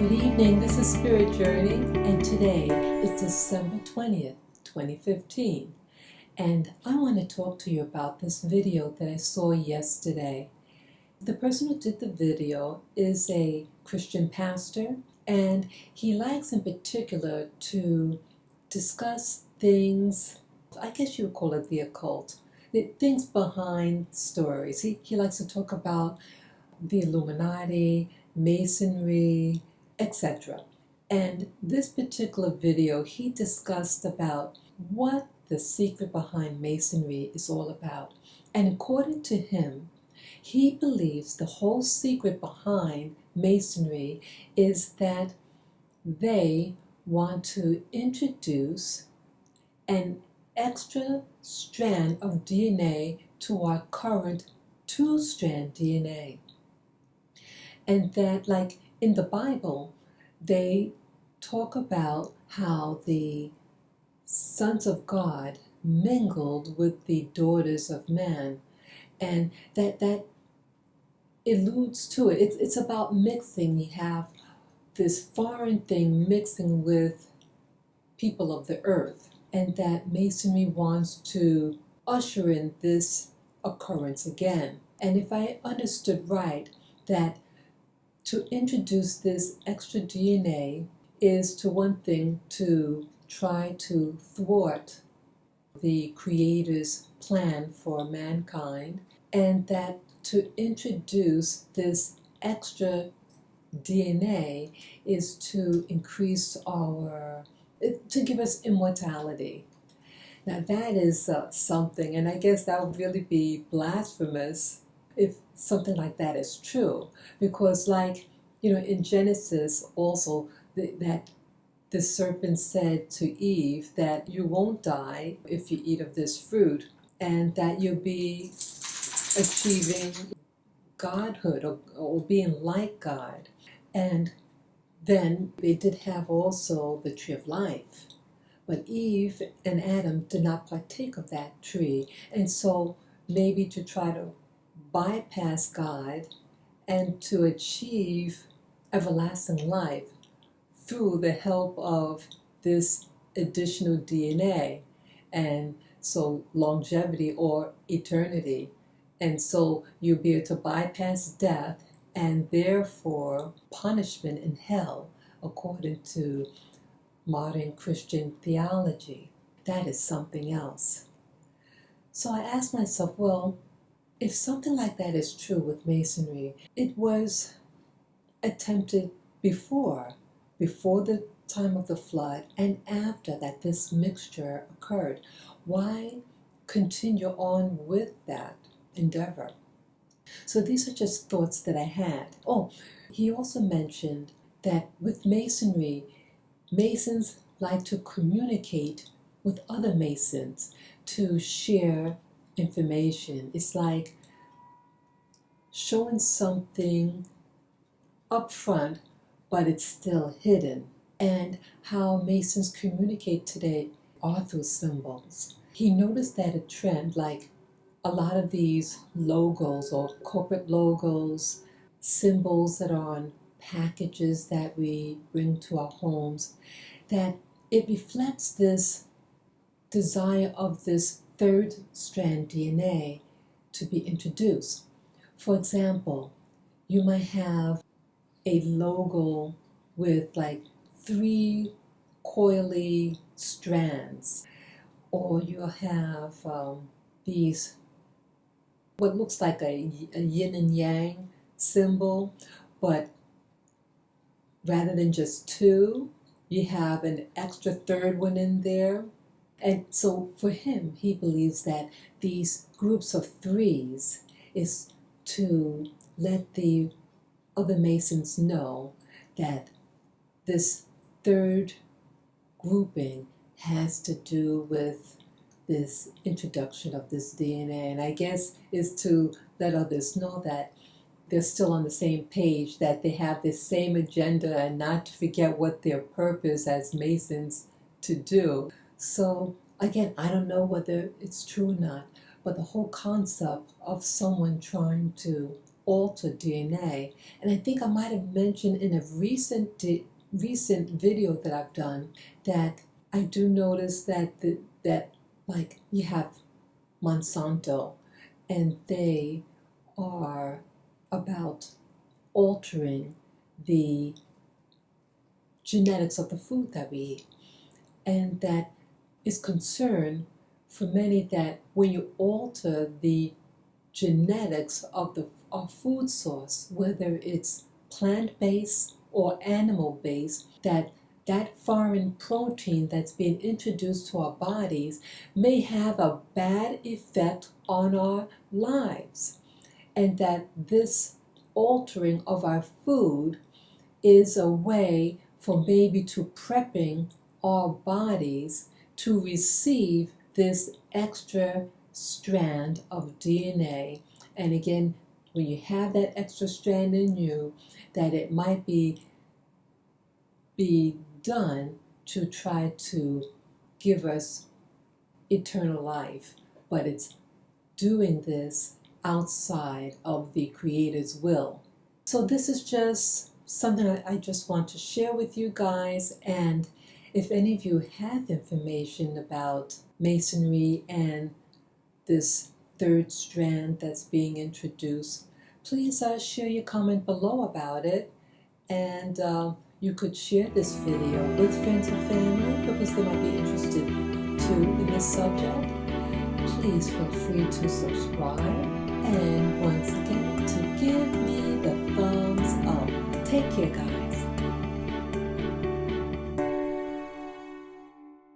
Good evening, this is Spirit Journey, and today is December 20th, 2015. And I want to talk to you about this video that I saw yesterday. The person who did the video is a Christian pastor, and he likes in particular to discuss things, I guess you would call it the occult, the things behind stories. He likes to talk about the Illuminati, Masonry, etc. And this particular video, he discussed about what the secret behind Masonry is all about. And according to him, he believes the whole secret behind Masonry is that they want to introduce an extra strand of DNA to our current two-strand DNA. And that, like in the Bible, they talk about how the sons of God mingled with the daughters of man, and that alludes to it. It's about mixing. You have this foreign thing mixing with people of the earth, and that Masonry wants to usher in this occurrence again. And if I understood right, that to introduce this extra DNA is, to one thing, to try to thwart the Creator's plan for mankind, and that to introduce this extra DNA is to increase to give us immortality. Now that is something, and I guess that would really be blasphemous if something like that is true, because, like, in Genesis also, that the serpent said to Eve that you won't die if you eat of this fruit, and that you'll be achieving godhood or being like God. And then they did have also the tree of life, but Eve and Adam did not partake of that tree, and so maybe to try to bypass God and to achieve everlasting life through the help of this additional DNA, and so longevity or eternity. And so you'll be able to bypass death and therefore punishment in hell, according to modern Christian theology. That is something else. So I asked myself, well, if something like that is true with Masonry, it was attempted before the time of the flood, and after that this mixture occurred. Why continue on with that endeavor? So these are just thoughts that I had. Oh, he also mentioned that with Masonry, Masons like to communicate with other Masons to share information. It's like showing something up front, but it's still hidden. And how Masons communicate today are through symbols. He noticed that a trend, like a lot of these logos or corporate logos, symbols that are on packages that we bring to our homes, that it reflects this desire of this third strand DNA to be introduced. For example, you might have a logo with like 3 coily strands, or you'll have these, what looks like a yin and yang symbol, but rather than just 2, you have an extra third one in there. And so for him, he believes that these groups of 3s is to let the other Masons know that this third grouping has to do with this introduction of this DNA. And I guess is to let others know that they're still on the same page, that they have this same agenda, and not to forget what their purpose as Masons to do. So again, I don't know whether it's true or not, but the whole concept of someone trying to alter DNA. And I think I might have mentioned in a recent video that I've done that I do notice that like you have Monsanto, and they are about altering the genetics of the food that we eat. And that is concern for many, that when you alter the genetics of our food source, whether it's plant-based or animal-based, that foreign protein that's being introduced to our bodies may have a bad effect on our lives. And that this altering of our food is a way for maybe to prepping our bodies to receive this extra strand of DNA. And again, when you have that extra strand in you, that it might be done to try to give us eternal life, but it's doing this outside of the Creator's will. So this is just something I just want to share with you guys. And if any of you have information about Masonry and this third strand that's being introduced, please share your comment below about it. And you could share this video with friends and family because they might be interested too in this subject. Please feel free to subscribe, and once again to give me the thumbs up. Take care, guys.